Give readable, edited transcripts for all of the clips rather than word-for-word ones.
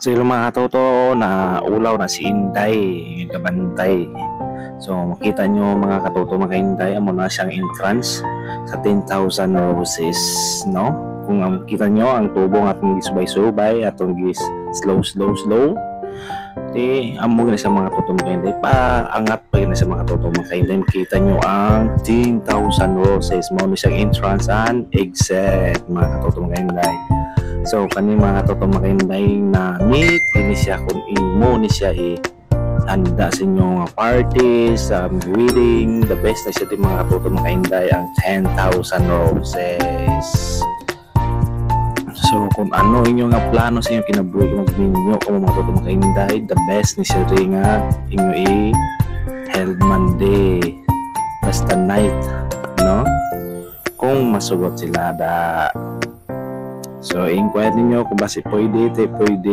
So yung mga katoto na ulaw na si Inday, yung kabantay. So makita nyo mga katoto mga Inday, amo na siyang entrance sa 10,000 roses, no? Kung makita nyo ang tubo nga atong gisubay-subay, atong gis slow. Di amo gani sa mga katoto mga Inday, pa angat pa gani sa mga katoto mga Inday. Makita nyo ang 10,000 roses, mao ni siyang entrance and exit mga katoto mga Inday. So kani mga katoto mga Inday na meet ini siya kung imo ni siya handa sa inyong parties, wedding, the best na siya din mga katoto mga Inday ang 10,000 roses. So kung ano inyo nga plano sa inyong kinabuhi ninyo kung mga katoto mga Inday, the best ni siya rin nga inyo held Monday basta night, no? Kung masugot sila da. So, inquire ninyo kung basi pwede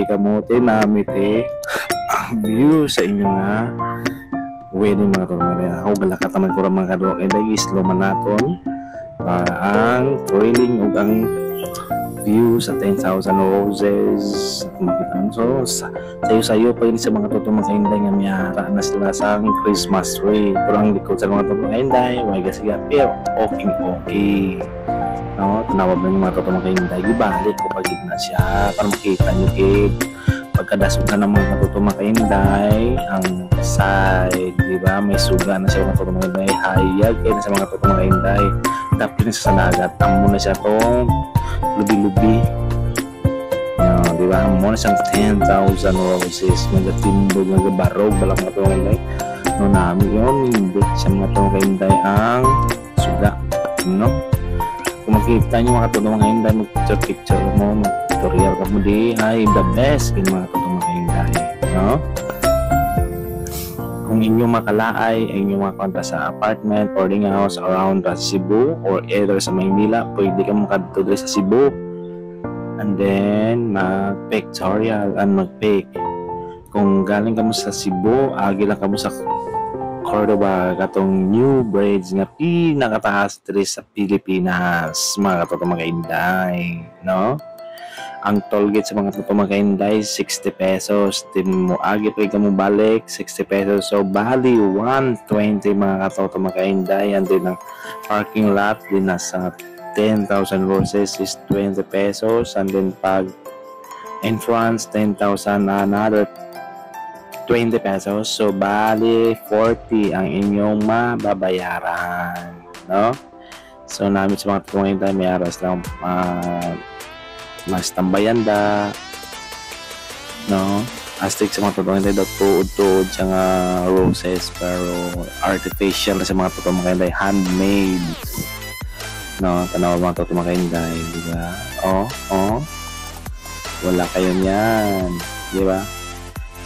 ka mo namit ang view sa inyo nga wedding mga katoto. Ako galakat naman ko mga katoto. Kaya islo man naton para ang thrilling ug ang view sa 10,000 roses makitaan. So, sayo pa yun sa mga katoto mga Inday nga miyara na sila sa Christmas tree. Pero ang likod sa mga katoto mga Inday, wag kasi pero okay. No, tinawag na yung mga katoto mga Inday, ibalik ko pag na siya para makita nyo pagkadasog na ng mga katoto mga Inday ang side, di ba? May suga na siya mga katoto mga Inday, hayag kayo na sa mga katoto mga Inday, tapos na sa dagat, amo na siya tong lubi-lubi, di ba? Amo na siyang 10,000 roses, magatimbog, magabarog, balang mga katoto mga Inday, no namin yun, hindi siya mga katoto mga Inday ang suga, no? Kung makikita nyo mga katoto mga Inday, mag-picture mo, mag-tutorial ka mo di, ay the best in mga katoto mga Inday, no? Kung inyo makalaay, inyo makakanta sa apartment or ring house around Cebu or either sa Maynila, pwede ka makatuloy sa Cebu and then mag-pictorial and mag-pick. Kung galing ka mo sa Cebu, agi lang ka mo sa Cordoba, katong new bridge na pinakataas diri sa Pilipinas mga katoto mga Inday, no? Ang toll gate sa mga katoto mga Inday 60 pesos, din mo agi pa ka mo balik 60 pesos, so bali 120 mga katoto mga Inday. And then ang parking lot din nasa 10,000 roses is 20 pesos, and then pag entrance 10,000 another 20 pesos. So, bali 40 ang inyong mababayaran, no? So, namin sa mga tutungin tayo, may aras lang mas tambayan da, no? Astig sa mga tutungin tayo, tuod sa mga roses, pero artificial sa mga tutungin tayo, handmade, no? Tanaw mga tutungin tayo, di ba? Wala kayo niyan, di ba?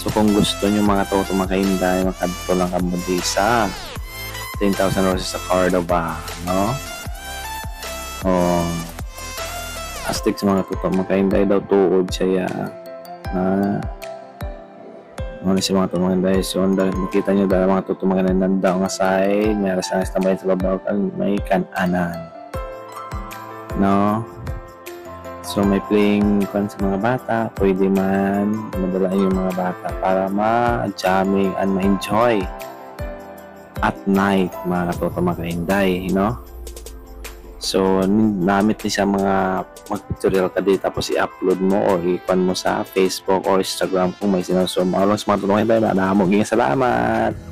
So kung gusto nyo mga katoto mga Inday, makadto lang kamo di sa 10,000 roses sa Cordoba, no? Astig sa mga katoto mga Inday daw tuod siya na si mga katoto mga Inday. So makita nyo dahil mga katoto mga Inday daw nga side, may arasan sa tambayan sa babaw kan may kananan, no? So may playing kan sa mga bata, pwede man madalaan yung mga bata para ma-jamming and ma-enjoy at night mga katoto mga Inday, no? So namit ni sa mga mag-tutorial ka dito, tapos i-upload mo o i-pan mo sa Facebook or Instagram kung may sinasum. Alam sa mga katoto mga Inday, salamat.